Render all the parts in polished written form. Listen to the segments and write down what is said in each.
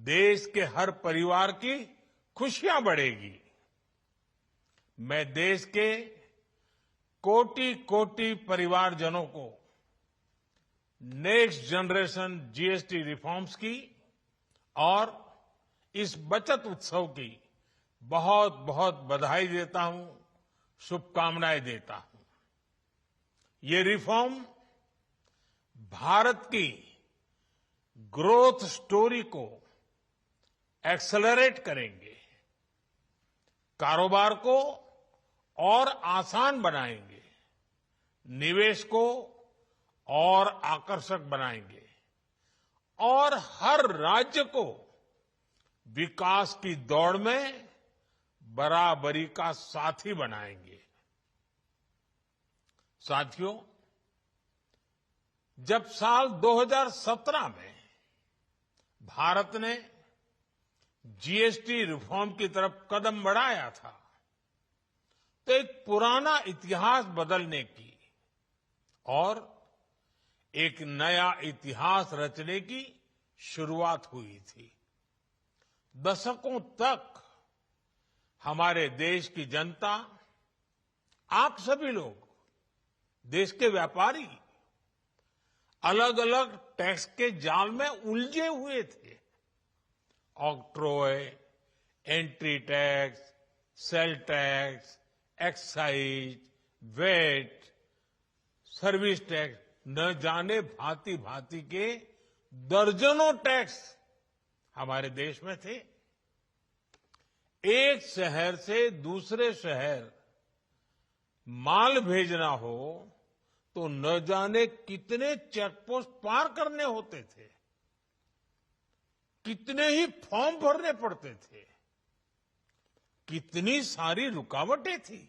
देश के हर परिवार की खुशियां बढ़ेगी। मैं देश के कोटि कोटि परिवारजनों को नेक्स्ट जनरेशन जीएसटी रिफॉर्म्स की और इस बचत उत्सव की बहुत बहुत बधाई देता हूं, शुभकामनाएं देता हूं। ये रिफॉर्म भारत की ग्रोथ स्टोरी को एक्सेलरेट करेंगे, कारोबार को और आसान बनाएंगे, निवेश को और आकर्षक बनाएंगे और हर राज्य को विकास की दौड़ में बराबरी का साथी बनाएंगे। साथियों, जब साल 2017 में भारत ने जीएसटी रिफॉर्म की तरफ कदम बढ़ाया था, तो एक पुराना इतिहास बदलने की और एक नया इतिहास रचने की शुरुआत हुई थी। दशकों तक हमारे देश की जनता, आप सभी लोग, देश के व्यापारी अलग अलग टैक्स के जाल में उलझे हुए थे। Octroi, entry tax, sale tax, excise, VAT, service tax, न जाने भांति भांति के दर्जनों टैक्स हमारे देश में थे। एक शहर से दूसरे शहर माल भेजना हो तो न जाने कितने चेकपोस्ट पार करने होते थे, कितने ही फॉर्म भरने पड़ते थे, कितनी सारी रुकावटें थी।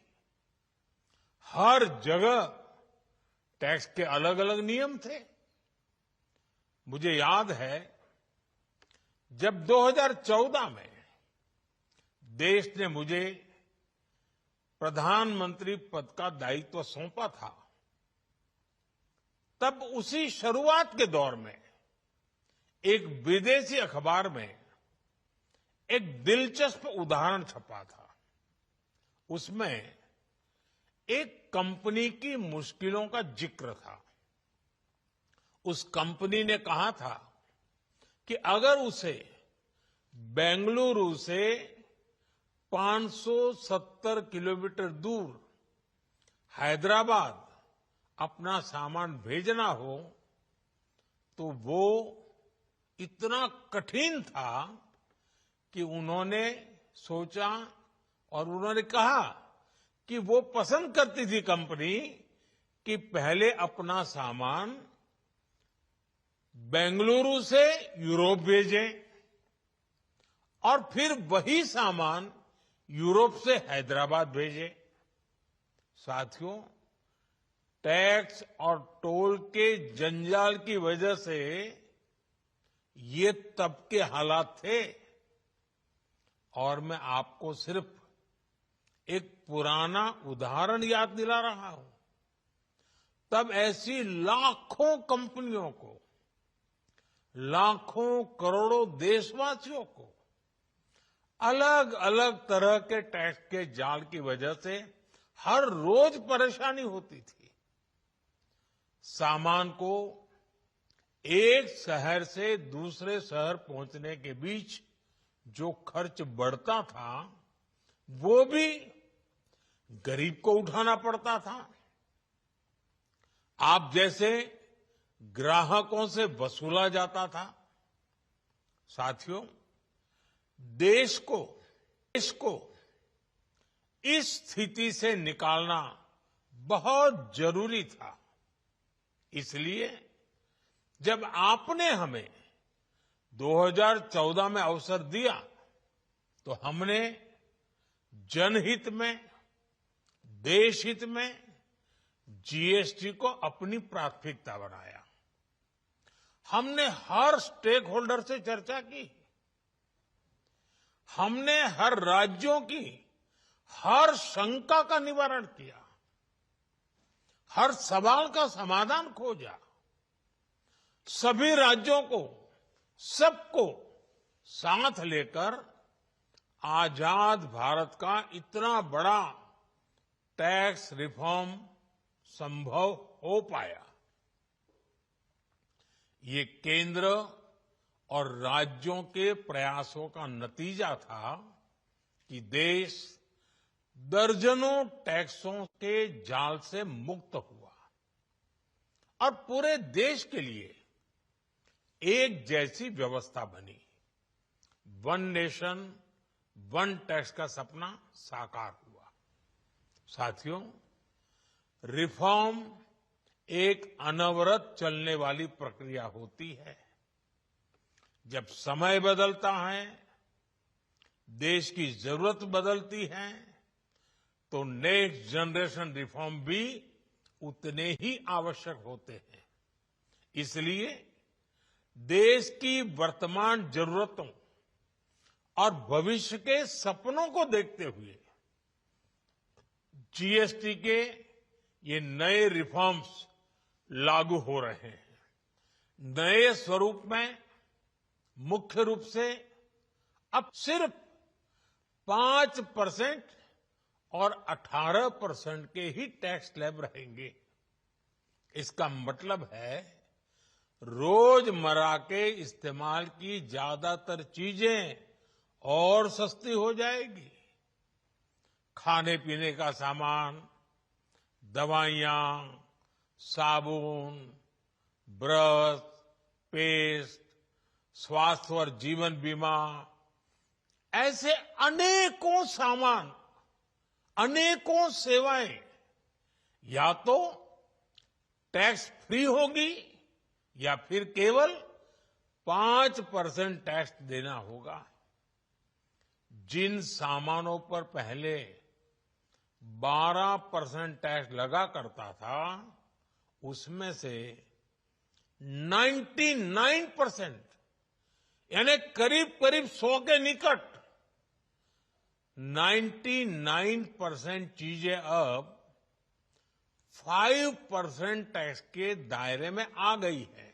हर जगह टैक्स के अलग अलग नियम थे। मुझे याद है जब 2014 में देश ने मुझे प्रधानमंत्री पद का दायित्व सौंपा था, तब उसी शुरुआत के दौर में एक विदेशी अखबार में एक दिलचस्प उदाहरण छपा था। उसमें एक कंपनी की मुश्किलों का जिक्र था। उस कंपनी ने कहा था कि अगर उसे बेंगलुरु से 570 किलोमीटर दूर हैदराबाद अपना सामान भेजना हो तो वो इतना कठिन था कि उन्होंने सोचा और उन्होंने कहा कि वो पसंद करती थी कंपनी कि पहले अपना सामान बेंगलुरु से यूरोप भेजे और फिर वही सामान यूरोप से हैदराबाद भेजे। साथियों, टैक्स और टोल के जंजाल की वजह से ये तब के हालात थे और मैं आपको सिर्फ एक पुराना उदाहरण याद दिला रहा हूं। तब ऐसी लाखों कंपनियों को, लाखों करोड़ों देशवासियों को अलग अलग तरह के टैक्स के जाल की वजह से हर रोज परेशानी होती थी। सामान को एक शहर से दूसरे शहर पहुंचने के बीच जो खर्च बढ़ता था वो भी गरीब को उठाना पड़ता था। आप जैसे ग्राहकों से वसूला जाता था। साथियों, देश को इस स्थिति से निकालना बहुत जरूरी था। इसलिए जब आपने हमें 2014 में अवसर दिया तो हमने जनहित में, देशहित में जीएसटी को अपनी प्राथमिकता बनाया। हमने हर स्टेक होल्डर से चर्चा की। हमने हर राज्यों की हर शंका का निवारण किया, हर सवाल का समाधान खोजा। सभी राज्यों को, सबको साथ लेकर आजाद भारत का इतना बड़ा टैक्स रिफॉर्म संभव हो पाया। ये केंद्र और राज्यों के प्रयासों का नतीजा था कि देश दर्जनों टैक्सों के जाल से मुक्त हुआ और पूरे देश के लिए एक जैसी व्यवस्था बनी। वन नेशन वन टैक्स का सपना साकार हुआ। साथियों, रिफॉर्म एक अनवरत चलने वाली प्रक्रिया होती है। जब समय बदलता है, देश की जरूरत बदलती है, तो नेक्स्ट जनरेशन रिफॉर्म भी उतने ही आवश्यक होते हैं। इसलिए देश की वर्तमान जरूरतों और भविष्य के सपनों को देखते हुए जीएसटी के ये नए रिफॉर्म्स लागू हो रहे हैं। नए स्वरूप में मुख्य रूप से अब सिर्फ 5% और 18% के ही टैक्स स्लैब रहेंगे। इसका मतलब है रोजमर्रा के इस्तेमाल की ज्यादातर चीजें और सस्ती हो जाएगी। खाने पीने का सामान, दवाइयां, साबुन, ब्रश, पेस्ट, स्वास्थ्य और जीवन बीमा, ऐसे अनेकों सामान, अनेकों सेवाएं या तो टैक्स फ्री होगी या फिर केवल 5% टैक्स देना होगा। जिन सामानों पर पहले 12% टैक्स लगा करता था, उसमें से 99% यानी करीब करीब 100 के निकट 99% चीजें अब 5% टैक्स के दायरे में आ गई है।